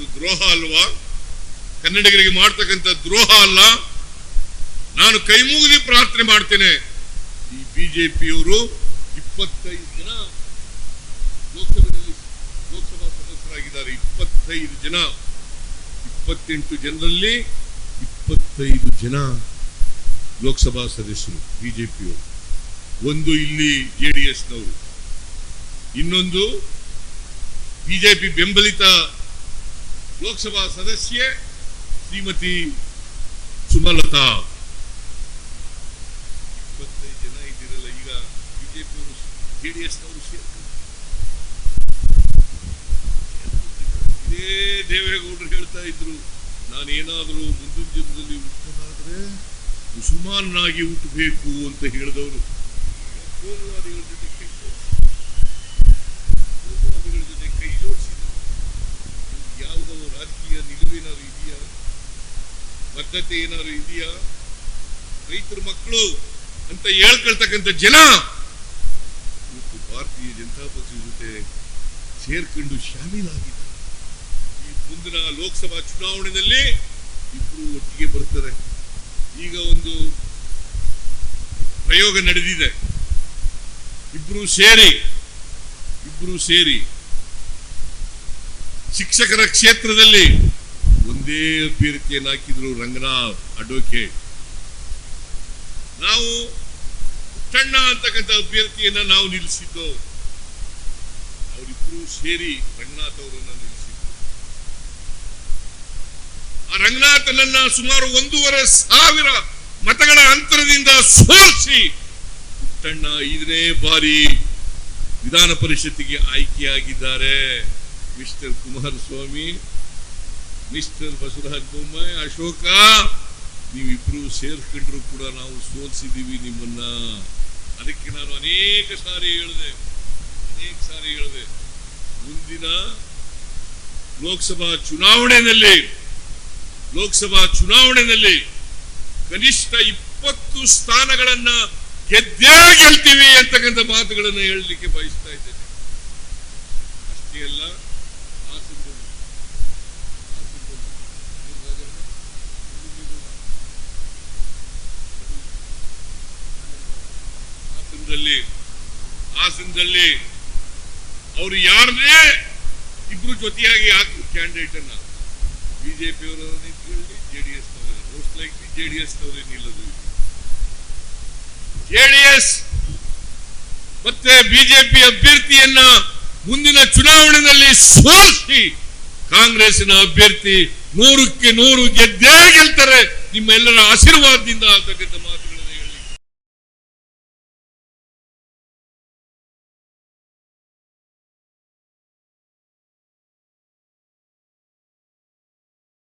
ಇದು ದ್ರೋಹ ಅಲ್ವಾ? ಕನ್ನಡಿಗರಿಗೆ ಮಾಡ್ತಕ್ಕಂಥ ದ್ರೋಹ ಅಲ್ಲ? ನಾನು ಕೈ ಮುಗಿದು ಪ್ರಾರ್ಥನೆ ಮಾಡ್ತೇನೆ, ಈ ಬಿಜೆಪಿಯವರು 25 ಜನ ಲೋಕಸಭಾ ಸದಸ್ಯರಾಗಿದ್ದಾರೆ. 25 ಜನ, 28 ಜನರಲ್ಲಿ 25 ಜನ ಲೋಕಸಭಾ ಸದಸ್ಯರು ಬಿಜೆಪಿಯವರು. ಒಂದು ಇಲ್ಲಿ ಜೆಡಿಎಸ್ನವರು, ಇನ್ನೊಂದು ಬಿಜೆಪಿ ಬೆಂಬಲಿತ ಲೋಕಸಭಾ ಸದಸ್ಯೆ ಶ್ರೀಮತಿ ಸುಮಲತಾ. 25 ಜನ ಇದ್ದೀರಲ್ಲ, ಈಗ ಬಿಜೆಪಿಯವರು ಜೆಡಿಎಸ್ನವರು ಸೇರ್ಕೊಂಡು ಇದೇ ದೇವೇಗೌಡರು ಹೇಳ್ತಾ ಇದ್ರು, ನಾನೇನಾದರೂ ಮುಂದಿನ ಜನ್ಮದಲ್ಲಿ ಹುಟ್ಟೋದಾದ್ರೆ ಮುಸಲ್ಮಾನಾಗಿ ಹುಟ್ಟಬೇಕು ಅಂತ ಹೇಳಿದವರು. ಕೋಮುವಾದಿಗಳ ಜೊತೆ ಕೈ ಜೋಡಿಸಿದ್ರು. ಯಾವುದೋ ರಾಜಕೀಯ ನಿಲುವೇನಾದ್ರು ಇದೆಯಾ? ಬದ್ಧತೆ ಏನಾದ್ರು ಇದೆಯಾ? ರೈತರ ಮಕ್ಕಳು ಅಂತ ಹೇಳ್ಕೊಳ್ತಕ್ಕಂಥ ಜನ ಇವತ್ತು ಭಾರತೀಯ ಜನತಾ ಪಕ್ಷದ ಜೊತೆ ಸೇರ್ಕೊಂಡು ಶಾಮೀಲಾಗಿದ್ದಾರೆ. ಈ ಮುಂದಿನ ಲೋಕಸಭಾ ಚುನಾವಣೆಯಲ್ಲಿ ಇಬ್ರು ಒಟ್ಟಿಗೆ ಬರ್ತಾರೆ. ಈಗ ಒಂದು ಪ್ರಯೋಗ ನಡೆದಿದೆ. ಇಬ್ರು ಸೇರಿ ಶಿಕ್ಷಕರ ಕ್ಷೇತ್ರದಲ್ಲಿ ಒಂದೇ ಅಭ್ಯರ್ಥಿಯನ್ನು ಹಾಕಿದ್ರು, ರಂಗನಾಥ್ ಅಡ್ವೊಕೇಟ್. ನಾವು ಪುಟ್ಟಣ್ಣ ಅಂತಕ್ಕಂಥ ಅಭ್ಯರ್ಥಿಯನ್ನ ನಾವು ನಿಲ್ಲಿಸಿದ್ದು, ಅವರಿಬ್ರು ಸೇರಿ ರಂಗನಾಥ್ ಅವರನ್ನ ನಿಲ್ಲಿಸಿದ್ರು. ಆ ರಂಗನಾಥನನ್ನ ಸುಮಾರು 1,500 ಮತಗಳ ಅಂತರದಿಂದ ಸೋಲಿಸಿ ಪುಟ್ಟಣ್ಣ 5ನೇ ಬಾರಿ ವಿಧಾನ ಪರಿಷತ್ತಿಗೆ ಆಯ್ಕೆಯಾಗಿದ್ದಾರೆ. ಮಿಸ್ಟರ್ ಕುಮಾರಸ್ವಾಮಿ, ಮಿಸ್ಟರ್ ಬಸವರಾಜ ಬೊಮ್ಮಾಯಿ, ಅಶೋಕ, ನೀವಿಬ್ರು ಸೇರ್ಕೊಂಡ್ರು ಕೂಡ ನಾವು ಸೋಲಿಸಿದೀವಿ ನಿಮ್ಮನ್ನ. ಅದಕ್ಕೆ ನಾನು ಅನೇಕ ಸಾರಿ ಹೇಳಿದೆ, ಮುಂದಿನ ಲೋಕಸಭಾ ಚುನಾವಣೆಯಲ್ಲಿ ಕನಿಷ್ಠ 20 ಸ್ಥಾನಗಳನ್ನ ಗೆದ್ದೇ ಗೆಲ್ತೀವಿ ಅಂತಕ್ಕಂಥ ಮಾತುಗಳನ್ನು ಹೇಳಲಿಕ್ಕೆ ಬಯಸ್ತಾ ಇದ್ದೇನೆ. ಅಷ್ಟೇ ಅಲ್ಲ, ಹಾಸನದಲ್ಲಿ ಅವರು ಯಾರನ್ನೇ ಇಬ್ರು ಜೊತೆಯಾಗಿ ಹಾಕಿ ಕ್ಯಾಂಡಿಡೇಟ್ ಅನ್ನ ಬಿಜೆಪಿ ಅವರ ನಿಂತ್ಕೊಳ್ಳಿ, ಜೆಡಿಎಸ್ ಮೋಸ್ಟ್ ಲೈಕ್ಲಿ ಜೆಡಿಎಸ್ ನವರೇ ನಿಲ್ಲದು. ಜೆಡಿಎಸ್ ಮತ್ತೆ ಬಿಜೆಪಿ ಅಭ್ಯರ್ಥಿಯನ್ನ ಮುಂದಿನ ಚುನಾವಣೆಯಲ್ಲಿ ಸೋಲಿಸಿ ಕಾಂಗ್ರೆಸ್ಸಿನ ಅಭ್ಯರ್ಥಿ 100ಕ್ಕೆ 100 ಗೆದ್ದೇ ಗೆಲ್ತಾರೆ, ನಿಮ್ಮೆಲ್ಲರ ಆಶೀರ್ವಾದದಿಂದ ಅಂತಕ್ಕಂಥ ಮಾತು